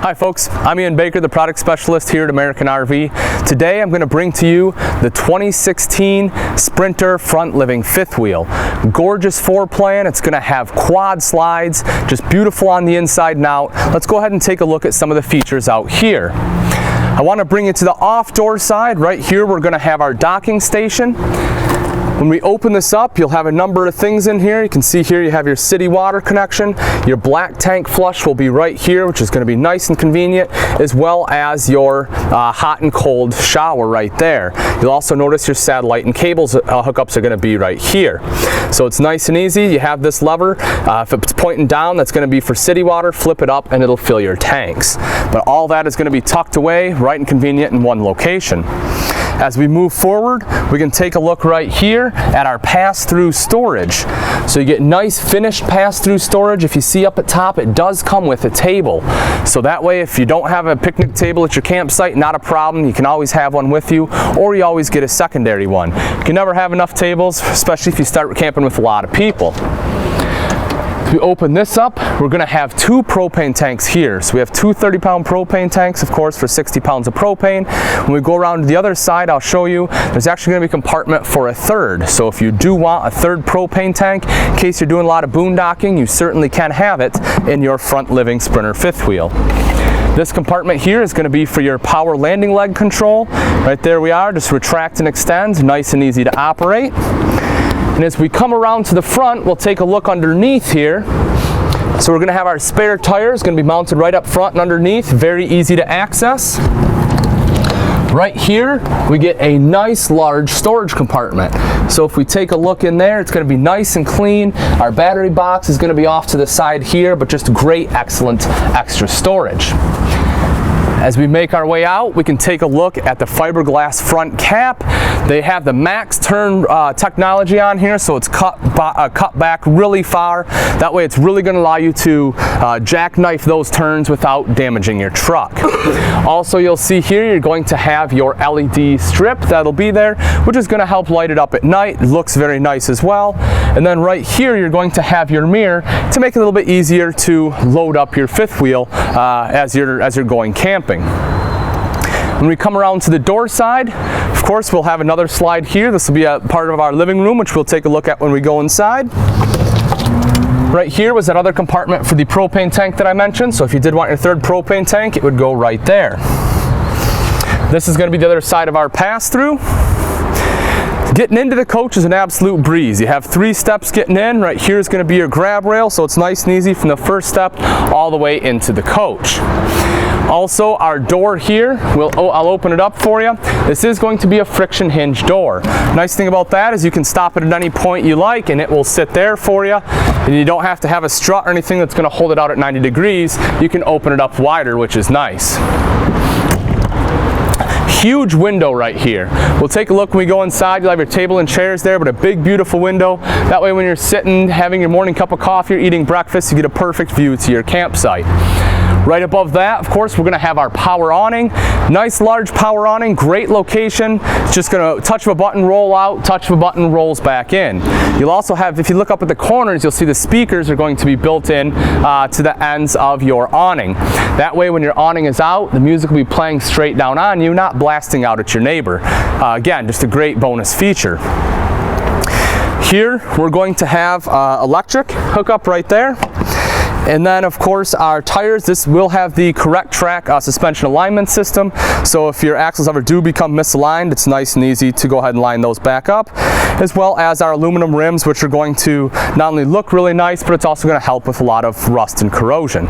Hi folks, I'm Ian Baker, the product specialist here at American RV. Today I'm going to bring to you the 2016 Sprinter front living fifth wheel. Gorgeous floor plan. It's going to have quad slides, just beautiful on the inside and out. Let's go ahead and take a look at some of the features out here. I want to bring you to the off door side. Right here we're going to have our docking station. When we open this up, you'll have a number of things in here. You can see here you have your city water connection. Your black tank flush will be right here, which is going to be nice and convenient, as well as your hot and cold shower right there. You'll also notice your satellite and cables hookups are going to be right here. So it's nice and easy. You have this lever. If it's pointing down, that's going to be for city water. Flip it up and it'll fill your tanks. But all that is going to be tucked away, right and convenient in one location. As we move forward, we can take a look right here at our pass-through storage. So you get nice finished pass-through storage. If you see up at top, it does come with a table. So that way, if you don't have a picnic table at your campsite, not a problem. You can always have one with you, or you always get a secondary one. You can never have enough tables, especially if you start camping with a lot of people. If we open this up, we're going to have two propane tanks here. So we have two 30-pound propane tanks, of course, for 60 pounds of propane. When we go around to the other side, I'll show you, there's actually going to be a compartment for a third. So if you do want a third propane tank, in case you're doing a lot of boondocking, you certainly can have it in your front living Sprinter fifth wheel. This compartment here is going to be for your power landing leg control. Right there we are, just retract and extend, nice and easy to operate. And as we come around to the front, we'll take a look underneath here. So we're going to have our spare tires going to be mounted right up front and underneath, very easy to access. Right here, we get a nice large storage compartment. So if we take a look in there, it's going to be nice and clean. Our battery box is going to be off to the side here, but just great, excellent extra storage. As we make our way out, we can take a look at the fiberglass front cap. They have the max turn technology on here, so it's cut back really far. That way it's really going to allow you to jackknife those turns without damaging your truck. Also, you'll see here you're going to have your LED strip that'll be there, which is going to help light it up at night. It looks very nice as well. And then right here you're going to have your mirror to make it a little bit easier to load up your fifth wheel as you're going camping. When we come around to the door side, of course, we'll have another slide here. This will be a part of our living room, which we'll take a look at when we go inside. Right here was that other compartment for the propane tank that I mentioned. So if you did want your third propane tank, it would go right there. This is going to be the other side of our pass-through. Getting into the coach is an absolute breeze. You have 3 steps getting in. Right here is going to be your grab rail, so it's nice and easy from the first step all the way into the coach. Also, our door here, I'll open it up for you. This is going to be a friction hinge door. Nice thing about that is you can stop it at any point you like and it will sit there for you. And you don't have to have a strut or anything that's going to hold it out at 90 degrees. You can open it up wider, which is nice. Huge window right here. We'll take a look when we go inside. You'll have your table and chairs there, but a big, beautiful window. That way when you're sitting, having your morning cup of coffee or eating breakfast, you get a perfect view to your campsite. Right above that, of course, we're going to have our power awning. Nice large power awning, great location. It's just going to touch of a button, roll out, touch of a button, rolls back in. You'll also have, if you look up at the corners, you'll see the speakers are going to be built in to the ends of your awning. That way when your awning is out, the music will be playing straight down on you, not blasting out at your neighbor. Again, just a great bonus feature. Here, we're going to have electric hookup right there. And then, of course, our tires, this will have the correct track suspension alignment system. So if your axles ever do become misaligned, it's nice and easy to go ahead and line those back up. As well as our aluminum rims, which are going to not only look really nice, but it's also going to help with a lot of rust and corrosion.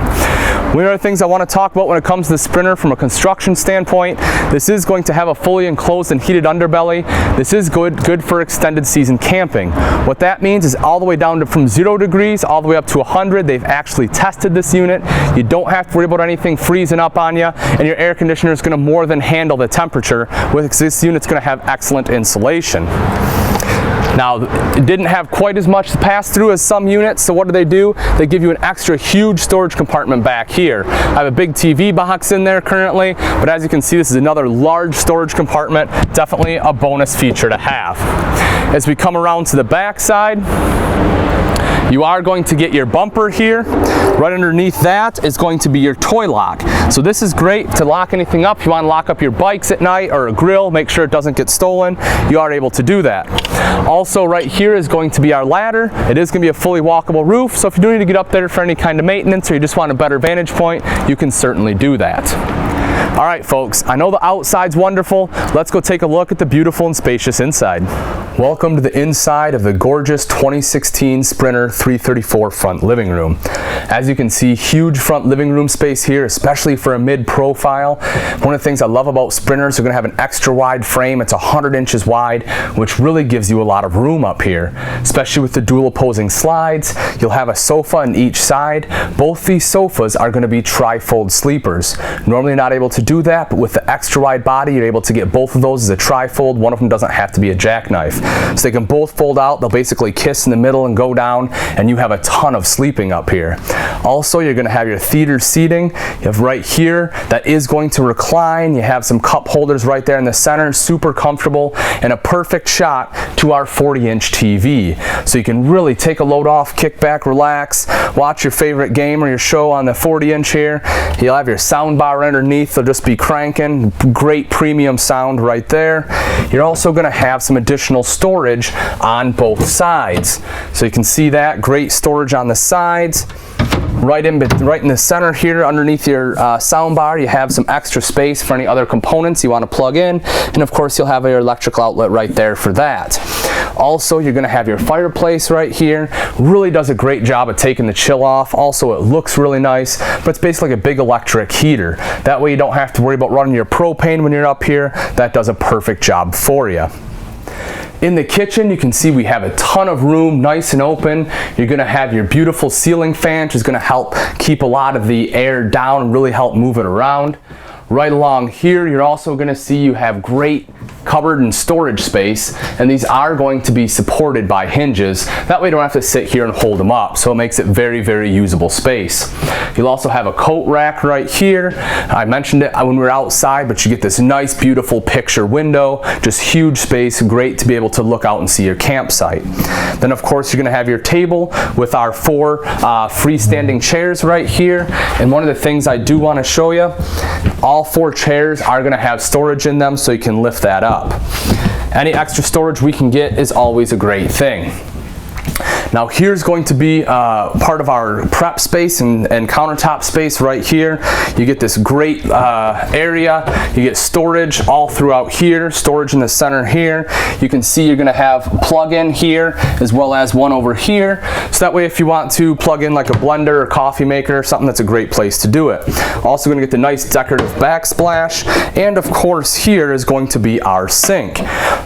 One of the things I want to talk about when it comes to the Sprinter from a construction standpoint, this is going to have a fully enclosed and heated underbelly. This is good for extended season camping. What that means is all the way down to from 0 degrees all the way up to 100. They've actually tested this unit. You don't have to worry about anything freezing up on you, and your air conditioner is going to more than handle the temperature. With this unit's going to have excellent insulation. Now, it didn't have quite as much pass-through as some units, so what do? They give you an extra huge storage compartment back here. I have a big TV box in there currently, but as you can see, this is another large storage compartment. Definitely a bonus feature to have. As we come around to the back side, You are going to get your bumper here. Right underneath that is going to be your toy lock. So this is great to lock anything up. If you want to lock up your bikes at night or a grill, make sure it doesn't get stolen, you are able to do that. Also right here is going to be our ladder. It is going to be a fully walkable roof, so if you do need to get up there for any kind of maintenance or you just want a better vantage point, you can certainly do that. All right, folks, I know the outside's wonderful. Let's go take a look at the beautiful and spacious inside. Welcome to the inside of the gorgeous 2016 Sprinter 334 front living room. As you can see, huge front living room space here, especially for a mid-profile. One of the things I love about Sprinters, they're going to have an extra wide frame. It's 100 inches wide, which really gives you a lot of room up here, especially with the dual opposing slides. You'll have a sofa on each side. Both these sofas are going to be tri-fold sleepers. Normally you're not able to do that, but with the extra wide body, you're able to get both of those as a tri-fold. One of them doesn't have to be a jackknife. So they can both fold out. They'll basically kiss in the middle and go down, and you have a ton of sleeping up here. Also, you're going to have your theater seating. You have right here that is going to recline. You have some cup holders right there in the center, super comfortable, and a perfect shot to our 40-inch TV. So you can really take a load off, kick back, relax, watch your favorite game or your show on the 40-inch here. You'll have your sound bar underneath. They'll just be cranking. Great premium sound right there. You're also going to have some additional storage on both sides. So you can see that. Great storage on the sides. Right in the center here, underneath your sound bar, you have some extra space for any other components you want to plug in, and of course you'll have your electrical outlet right there for that. Also, you're going to have your fireplace right here. Really does a great job of taking the chill off. Also, it looks really nice, but it's basically a big electric heater. That way you don't have to worry about running your propane when you're up here. That does a perfect job for you. In the kitchen, you can see we have a ton of room, nice and open. You're going to have your beautiful ceiling fan, which is going to help keep a lot of the air down and really help move it around. Right along here, you're also going to see you have great cupboard and storage space, and these are going to be supported by hinges. That way you don't have to sit here and hold them up, so it makes it very, very usable space. You'll also have a coat rack right here. I mentioned it when we were outside, but you get this nice, beautiful picture window, just huge space, great to be able to look out and see your campsite. Then of course you're going to have your table with our 4 freestanding chairs right here, and one of the things I do want to show you, all 4 chairs are going to have storage in them, so you can lift that up. Any extra storage we can get is always a great thing. Now here's going to be part of our prep space and countertop space right here. You get this great area. You get storage all throughout here, storage in the center here. You can see you're going to have a plug-in here as well as one over here. So that way if you want to plug in like a blender or coffee maker or something, that's a great place to do it. Also going to get the nice decorative backsplash, and of course here is going to be our sink.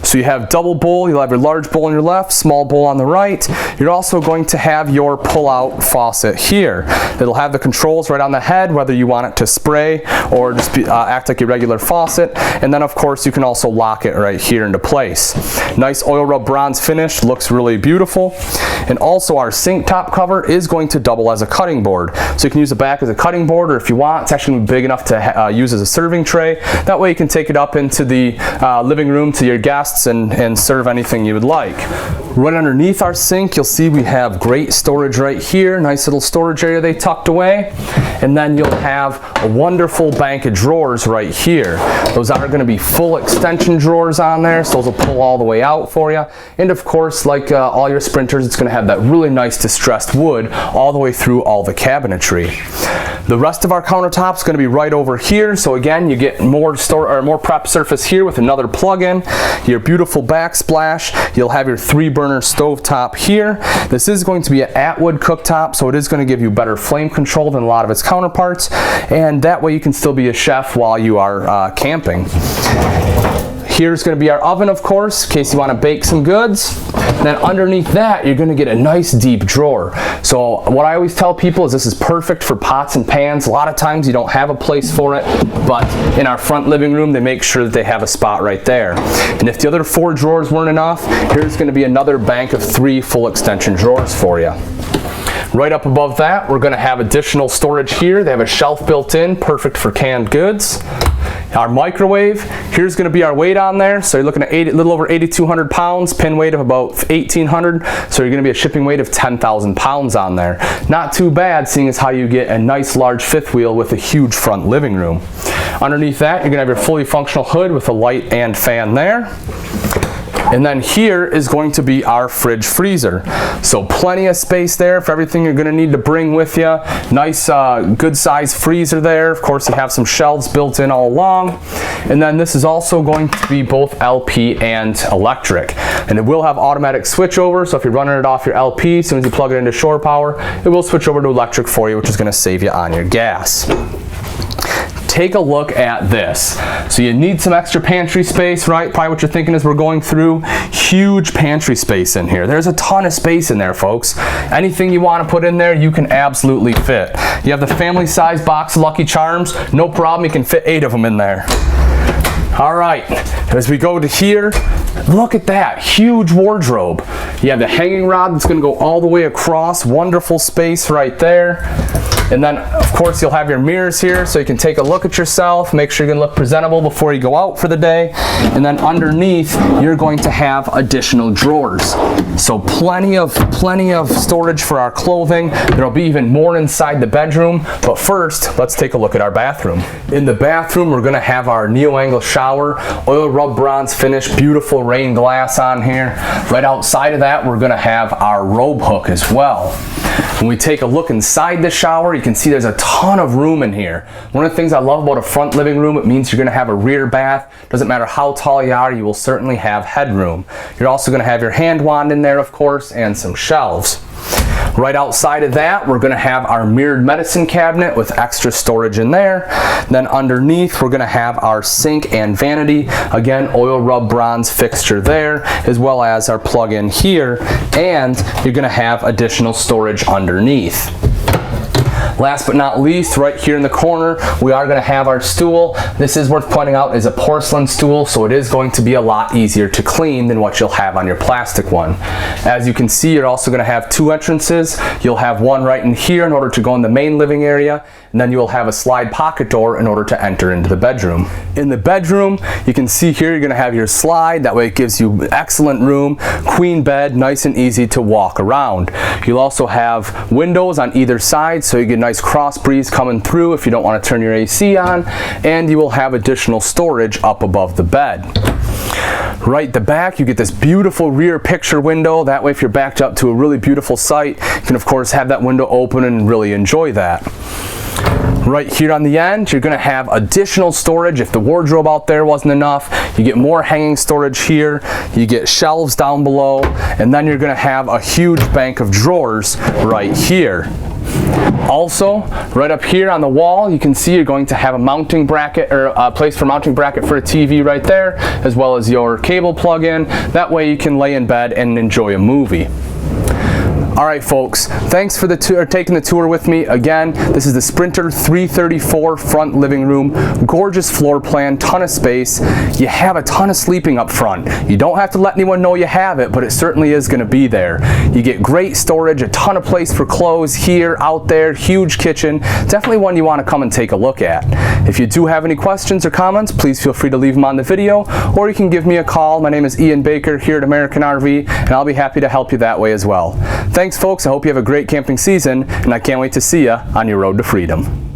So you have double bowl, you'll have your large bowl on your left, small bowl on the right. You're also going to have your pull-out faucet here. It'll have the controls right on the head, whether you want it to spray or just act like a regular faucet. And then of course you can also lock it right here into place. Nice oil rub bronze finish, looks really beautiful. And also our sink top cover is going to double as a cutting board. So you can use the back as a cutting board, or if you want, it's actually big enough to use as a serving tray. That way you can take it up into the living room to your guests and serve anything you would like. Right underneath our sink, you'll see we have great storage right here. Nice little storage area they tucked away. And then you'll have a wonderful bank of drawers right here. Those are going to be full extension drawers on there, so those will pull all the way out for you. And of course, like all your Sprinters, it's going to have that really nice distressed wood all the way through all the cabinetry. The rest of our countertop is going to be right over here. So again, you get more prep surface here with another plug-in. Your beautiful backsplash. You'll have your 3-burner stove top here. This is going to be an Atwood cooktop, so it is going to give you better flame control than a lot of its counterparts, and that way you can still be a chef while you are camping. Here's going to be our oven, of course, in case you want to bake some goods. And then underneath that, you're going to get a nice deep drawer. So what I always tell people is this is perfect for pots and pans. A lot of times you don't have a place for it, but in our front living room, they make sure that they have a spot right there. And if the other 4 drawers weren't enough, here's going to be another bank of 3 full extension drawers for you. Right up above that, we're going to have additional storage here. They have a shelf built in, perfect for canned goods. Our microwave, here's going to be our weight on there. So you're looking at a little over 8,200 pounds, pin weight of about 1,800. So you're going to be a shipping weight of 10,000 pounds on there. Not too bad, seeing as how you get a nice large fifth wheel with a huge front living room. Underneath that, you're going to have your fully functional hood with a light and fan there. And then here is going to be our fridge freezer. So plenty of space there for everything you're going to need to bring with you. Nice good size freezer there. Of course, you have some shelves built in all along. And then this is also going to be both LP and electric. And it will have automatic switchover, so if you're running it off your LP, as soon as you plug it into shore power, it will switch over to electric for you, which is going to save you on your gas. Take a look at this. So you need some extra pantry space, right? Probably what you're thinking as we're going through. Huge pantry space in here. There's a ton of space in there, folks. Anything you want to put in there, you can absolutely fit. You have the family size box of Lucky Charms, no problem, you can fit 8 of them in there. All right, as we go to here, look at that, huge wardrobe. You have the hanging rod that's gonna go all the way across, wonderful space right there. And then, of course, you'll have your mirrors here so you can take a look at yourself, make sure you're gonna look presentable before you go out for the day. And then underneath, you're going to have additional drawers. So plenty of storage for our clothing. There'll be even more inside the bedroom. But first, let's take a look at our bathroom. In the bathroom, we're gonna have our neo-angle shower, oil rub bronze finish, beautiful rain glass on here. Right outside of that, we're gonna have our robe hook as well. When we take a look inside the shower, you can see there's a ton of room in here. One of the things I love about a front living room, it means you're going to have a rear bath. Doesn't matter how tall you are, you will certainly have headroom. You're also going to have your hand wand in there, of course, and some shelves. Right outside of that, we're going to have our mirrored medicine cabinet with extra storage in there. Then underneath, we're going to have our sink and vanity. Again, oil rub bronze fixture there, as well as our plug-in here. And you're going to have additional storage underneath. Last but not least, right here in the corner, we are going to have our stool. This is worth pointing out is a porcelain stool, so it is going to be a lot easier to clean than what you'll have on your plastic one. As you can see, you're also going to have 2 entrances. You'll have one right in here in order to go in the main living area, and then you will have a slide pocket door in order to enter into the bedroom. In the bedroom, you can see here you're going to have your slide. That way it gives you excellent room, queen bed, nice and easy to walk around. You'll also have windows on either side, so you get nice cross breeze coming through if you don't want to turn your AC on, and you will have additional storage up above the bed. Right at the back, you get this beautiful rear picture window. That way, if you're backed up to a really beautiful site, you can of course have that window open and really enjoy that. Right here on the end, you're going to have additional storage. If the wardrobe out there wasn't enough, you get more hanging storage here. You get shelves down below, and then you're going to have a huge bank of drawers right here. Also, right up here on the wall, you can see you're going to have a mounting bracket, or a place for mounting bracket for a TV right there, as well as your cable plug-in. That way you can lay in bed and enjoy a movie. All right, folks, thanks for taking the tour with me. Again, this is the Sprinter 334 front living room. Gorgeous floor plan, ton of space. You have a ton of sleeping up front. You don't have to let anyone know you have it, but it certainly is going to be there. You get great storage, a ton of place for clothes here, out there, huge kitchen. Definitely one you want to come and take a look at. If you do have any questions or comments, please feel free to leave them on the video, or you can give me a call. My name is Ian Baker here at American RV, and I'll be happy to help you that way as well. Thanks, folks. I hope you have a great camping season, and I can't wait to see you on your road to freedom.